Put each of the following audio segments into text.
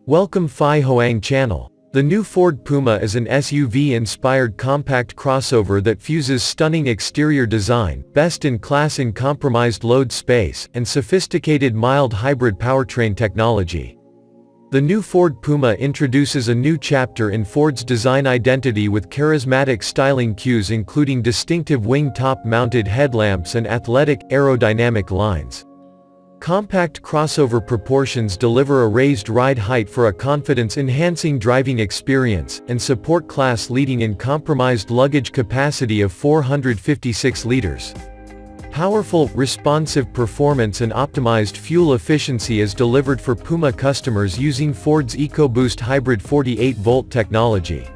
Welcome Phi Hoang channel. The new Ford Puma is an SUV-inspired compact crossover that fuses stunning exterior design, best-in-class uncompromised load space, and sophisticated mild hybrid powertrain technology. The new Ford Puma introduces a new chapter in Ford's design identity with charismatic styling cues including distinctive wing-top mounted headlamps and athletic, aerodynamic lines. Compact crossover proportions deliver a raised ride height for a confidence-enhancing driving experience, and support class-leading uncompromised luggage capacity of 456 liters. Powerful, responsive performance and optimized fuel efficiency is delivered for Puma customers using Ford's EcoBoost hybrid 48-volt technology.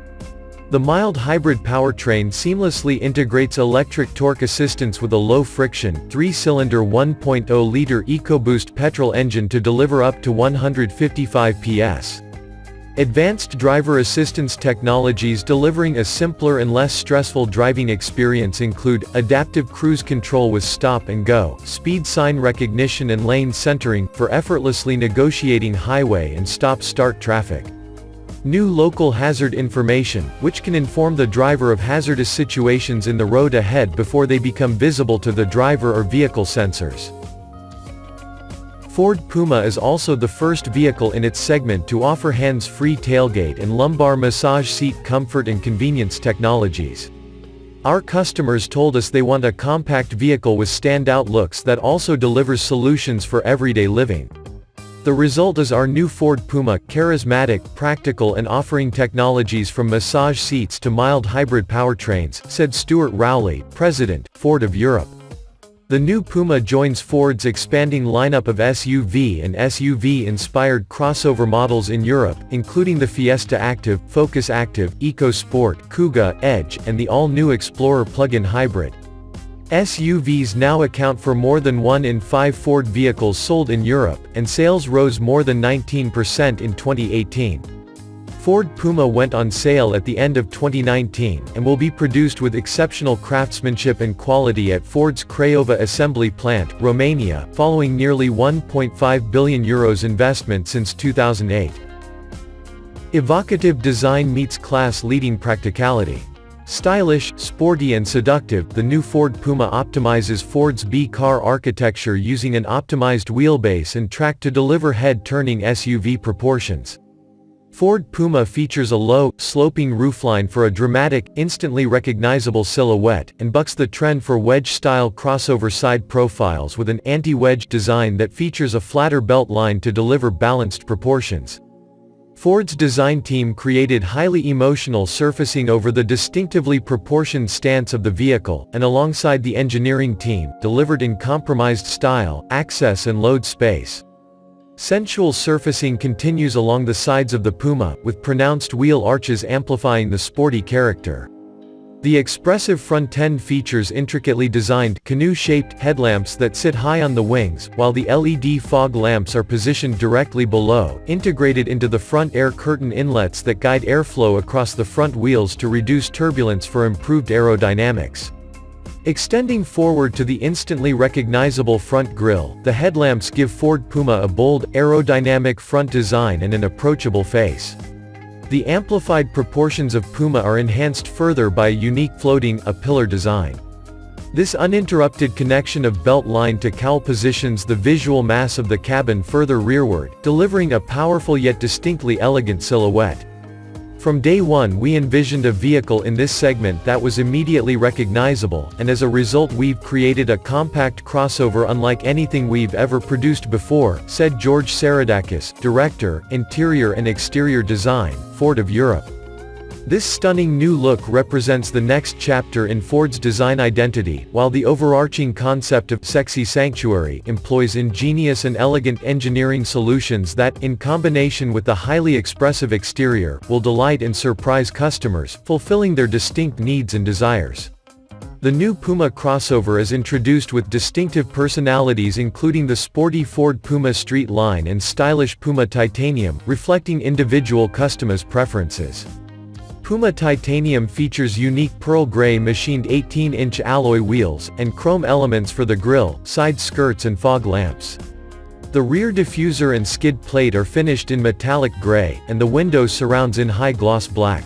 The mild hybrid powertrain seamlessly integrates electric torque assistance with a low-friction, 3-cylinder 1.0-liter EcoBoost petrol engine to deliver up to 155 PS. Advanced driver assistance technologies delivering a simpler and less stressful driving experience include adaptive cruise control with stop and go, speed sign recognition and lane centering, for effortlessly negotiating highway and stop-start traffic. New local hazard information, which can inform the driver of hazardous situations in the road ahead before they become visible to the driver or vehicle sensors. Ford Puma is also the first vehicle in its segment to offer hands-free tailgate and lumbar massage seat comfort and convenience technologies. Our customers told us they want a compact vehicle with standout looks that also delivers solutions for everyday living. The result is our new Ford Puma, charismatic, practical and offering technologies from massage seats to mild hybrid powertrains, said Stuart Rowley, President, Ford of Europe. The new Puma joins Ford's expanding lineup of SUV and SUV-inspired crossover models in Europe, including the Fiesta Active, Focus Active, EcoSport, Kuga, Edge, and the all-new Explorer plug-in hybrid. SUVs now account for more than 1 in 5 Ford vehicles sold in Europe, and sales rose more than 19% in 2018. Ford Puma went on sale at the end of 2019, and will be produced with exceptional craftsmanship and quality at Ford's Craiova assembly plant, Romania, following nearly €1.5 billion investment since 2008. Evocative design meets class-leading practicality. Stylish, sporty and seductive, the new Ford Puma optimizes Ford's B-car architecture using an optimized wheelbase and track to deliver head-turning SUV proportions. Ford Puma features a low, sloping roofline for a dramatic, instantly recognizable silhouette, and bucks the trend for wedge-style crossover side profiles with an anti-wedge design that features a flatter belt line to deliver balanced proportions. Ford's design team created highly emotional surfacing over the distinctively proportioned stance of the vehicle, and alongside the engineering team, delivered in compromised style, access and load space. Sensual surfacing continues along the sides of the Puma, with pronounced wheel arches amplifying the sporty character. The expressive front end features intricately designed, canoe-shaped headlamps that sit high on the wings, while the LED fog lamps are positioned directly below, integrated into the front air curtain inlets that guide airflow across the front wheels to reduce turbulence for improved aerodynamics. Extending forward to the instantly recognizable front grille, the headlamps give Ford Puma a bold, aerodynamic front design and an approachable face. The amplified proportions of Puma are enhanced further by a unique floating, A-pillar design. This uninterrupted connection of belt line to cowl positions the visual mass of the cabin further rearward, delivering a powerful yet distinctly elegant silhouette. From day one we envisioned a vehicle in this segment that was immediately recognizable, and as a result we've created a compact crossover unlike anything we've ever produced before, said George Saradakis, Director, Interior and Exterior Design, Ford of Europe. This stunning new look represents the next chapter in Ford's design identity, while the overarching concept of «sexy sanctuary» employs ingenious and elegant engineering solutions that, in combination with the highly expressive exterior, will delight and surprise customers, fulfilling their distinct needs and desires. The new Puma crossover is introduced with distinctive personalities including the sporty Ford Puma Street line and stylish Puma Titanium, reflecting individual customers' preferences. Puma Titanium features unique pearl gray machined 18-inch alloy wheels, and chrome elements for the grille, side skirts and fog lamps. The rear diffuser and skid plate are finished in metallic gray, and the window surrounds in high-gloss black.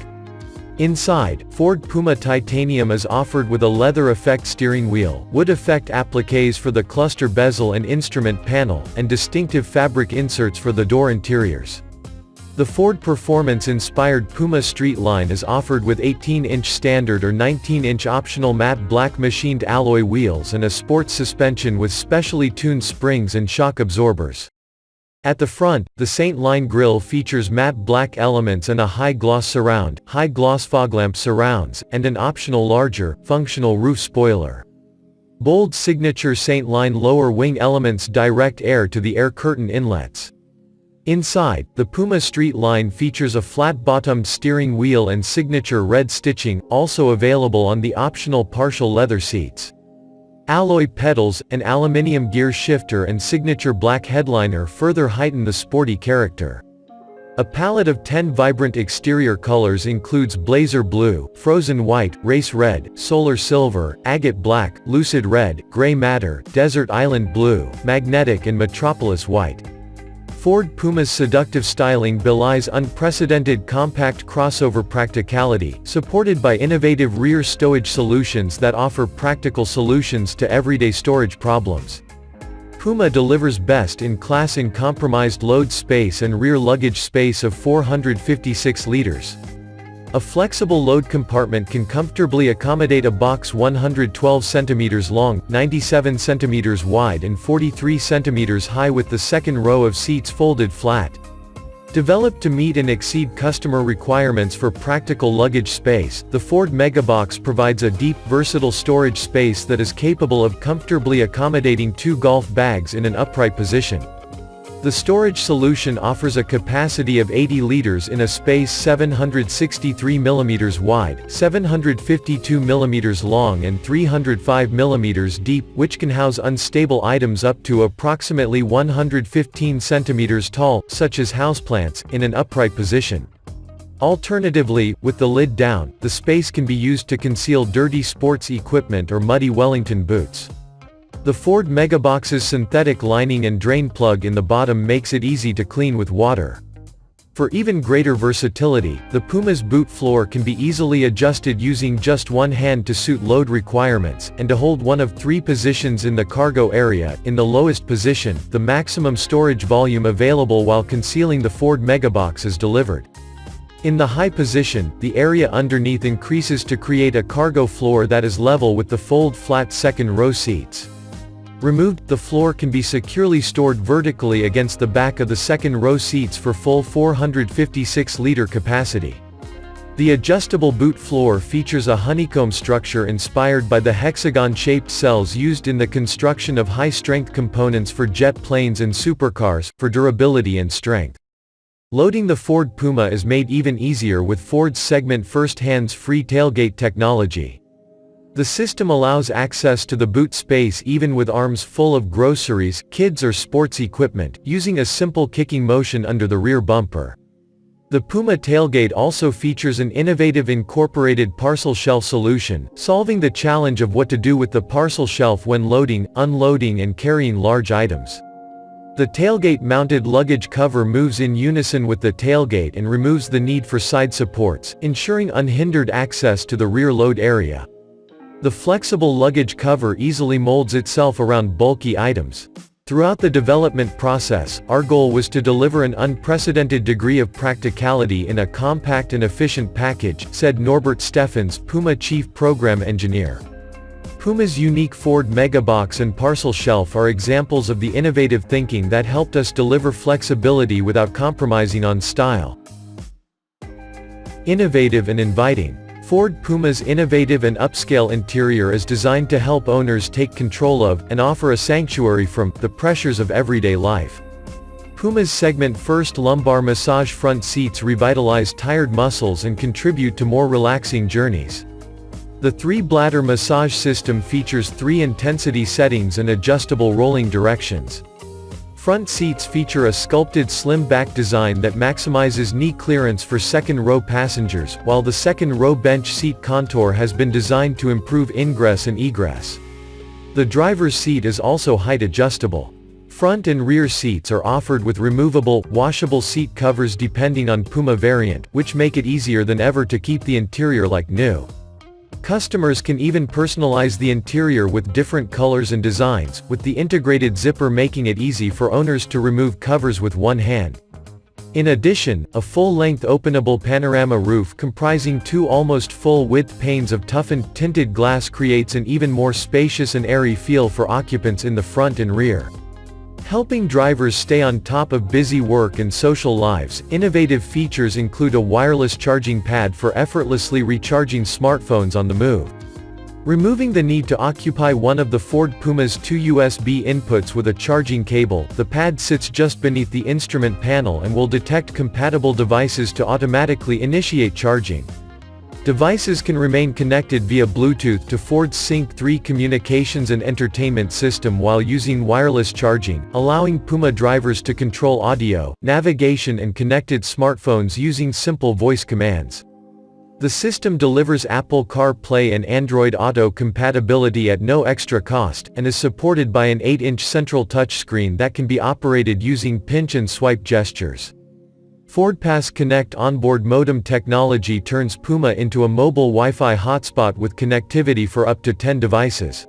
Inside, Ford Puma Titanium is offered with a leather effect steering wheel, wood effect appliques for the cluster bezel and instrument panel, and distinctive fabric inserts for the door interiors. The Ford Performance-inspired Puma Street line is offered with 18-inch standard or 19-inch optional matte black machined alloy wheels and a sports suspension with specially tuned springs and shock absorbers. At the front, the Saint line grille features matte black elements and a high-gloss surround, high-gloss fog lamp surrounds, and an optional larger, functional roof spoiler. Bold signature Saint line lower wing elements direct air to the air curtain inlets. Inside, the Puma Street line features a flat-bottomed steering wheel and signature red stitching, also available on the optional partial leather seats. Alloy pedals, an aluminium gear shifter and signature black headliner further heighten the sporty character. A palette of 10 vibrant exterior colors includes blazer blue, frozen white, race red, solar silver, agate black, lucid red, gray matter, desert island blue, magnetic and metropolis white. Ford Puma's seductive styling belies unprecedented compact crossover practicality, supported by innovative rear stowage solutions that offer practical solutions to everyday storage problems. Puma delivers best-in-class uncompromised load space and rear luggage space of 456 liters. A flexible load compartment can comfortably accommodate a box 112 cm long, 97 cm wide and 43 cm high with the second row of seats folded flat. Developed to meet and exceed customer requirements for practical luggage space, the Ford Megabox provides a deep, versatile storage space that is capable of comfortably accommodating 2 golf bags in an upright position. The storage solution offers a capacity of 80 liters in a space 763 mm wide, 752 mm long and 305 mm deep, which can house unstable items up to approximately 115 cm tall, such as houseplants, in an upright position. Alternatively, with the lid down, the space can be used to conceal dirty sports equipment or muddy Wellington boots. The Ford Megabox's synthetic lining and drain plug in the bottom makes it easy to clean with water. For even greater versatility, the Puma's boot floor can be easily adjusted using just one hand to suit load requirements, and to hold one of 3 positions in the cargo area. In the lowest position, the maximum storage volume available while concealing the Ford Megabox is delivered. In the high position, the area underneath increases to create a cargo floor that is level with the fold-flat second row seats. Removed, the floor can be securely stored vertically against the back of the second row seats for full 456-liter capacity. The adjustable boot floor features a honeycomb structure inspired by the hexagon-shaped cells used in the construction of high-strength components for jet planes and supercars, for durability and strength. Loading the Ford Puma is made even easier with Ford's segment first hands-free tailgate technology. The system allows access to the boot space even with arms full of groceries, kids or sports equipment, using a simple kicking motion under the rear bumper. The Puma tailgate also features an innovative incorporated parcel shelf solution, solving the challenge of what to do with the parcel shelf when loading, unloading and carrying large items. The tailgate-mounted luggage cover moves in unison with the tailgate and removes the need for side supports, ensuring unhindered access to the rear load area. The flexible luggage cover easily molds itself around bulky items. Throughout the development process, our goal was to deliver an unprecedented degree of practicality in a compact and efficient package, said Norbert Steffens, Puma Chief Program Engineer. Puma's unique Ford Megabox and parcel shelf are examples of the innovative thinking that helped us deliver flexibility without compromising on style. Innovative and inviting. Ford Puma's innovative and upscale interior is designed to help owners take control of, and offer a sanctuary from, the pressures of everyday life. Puma's segment-first lumbar massage front seats revitalize tired muscles and contribute to more relaxing journeys. The 3-bladder massage system features 3 intensity settings and adjustable rolling directions. Front seats feature a sculpted slim back design that maximizes knee clearance for second-row passengers, while the second-row bench seat contour has been designed to improve ingress and egress. The driver's seat is also height adjustable. front and rear seats are offered with removable, washable seat covers depending on Puma variant, which make it easier than ever to keep the interior like new. Customers can even personalize the interior with different colors and designs, with the integrated zipper making it easy for owners to remove covers with one hand. In addition, a full-length openable panorama roof comprising two almost full-width panes of toughened, tinted glass creates an even more spacious and airy feel for occupants in the front and rear. Helping drivers stay on top of busy work and social lives, innovative features include a wireless charging pad for effortlessly recharging smartphones on the move. Removing the need to occupy one of the Ford Puma's two USB inputs with a charging cable, the pad sits just beneath the instrument panel and will detect compatible devices to automatically initiate charging. Devices can remain connected via Bluetooth to Ford's Sync 3 communications and entertainment system while using wireless charging, allowing Puma drivers to control audio, navigation and connected smartphones using simple voice commands. The system delivers Apple CarPlay and Android Auto compatibility at no extra cost, and is supported by an 8-inch central touchscreen that can be operated using pinch and swipe gestures. FordPass Connect onboard modem technology turns Puma into a mobile Wi-Fi hotspot with connectivity for up to 10 devices.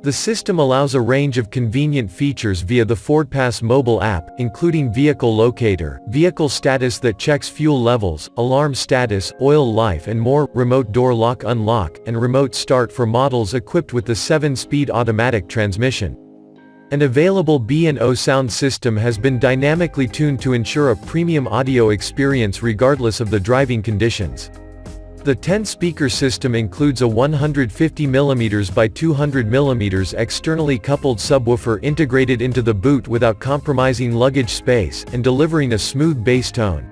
The system allows a range of convenient features via the FordPass mobile app, including vehicle locator, vehicle status that checks fuel levels, alarm status, oil life and more, remote door lock unlock, and remote start for models equipped with the 7-speed automatic transmission. An available B&O sound system has been dynamically tuned to ensure a premium audio experience regardless of the driving conditions. The 10-speaker system includes a 150mm by 200mm externally coupled subwoofer integrated into the boot without compromising luggage space, and delivering a smooth bass tone.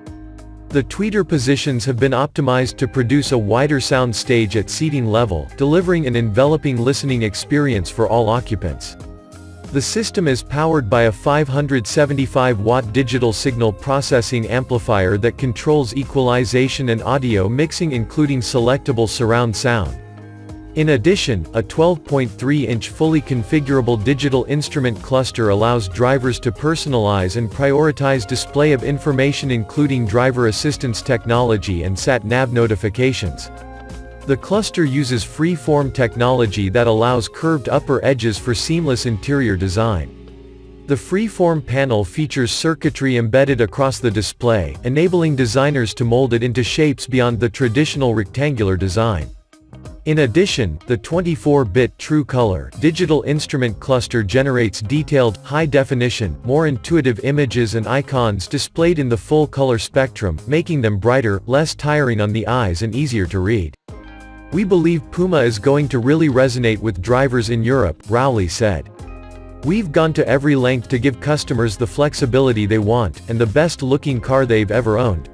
The tweeter positions have been optimized to produce a wider sound stage at seating level, delivering an enveloping listening experience for all occupants. The system is powered by a 575-watt digital signal processing amplifier that controls equalization and audio mixing including selectable surround sound. In addition, a 12.3-inch fully configurable digital instrument cluster allows drivers to personalize and prioritize display of information including driver assistance technology and sat-nav notifications. The cluster uses free-form technology that allows curved upper edges for seamless interior design. The free-form panel features circuitry embedded across the display, enabling designers to mold it into shapes beyond the traditional rectangular design. In addition, the 24-bit True Color digital instrument cluster generates detailed, high-definition, more intuitive images and icons displayed in the full color spectrum, making them brighter, less tiring on the eyes and easier to read. "We believe Puma is going to really resonate with drivers in Europe," Rowley said. "We've gone to every length to give customers the flexibility they want, and the best-looking car they've ever owned."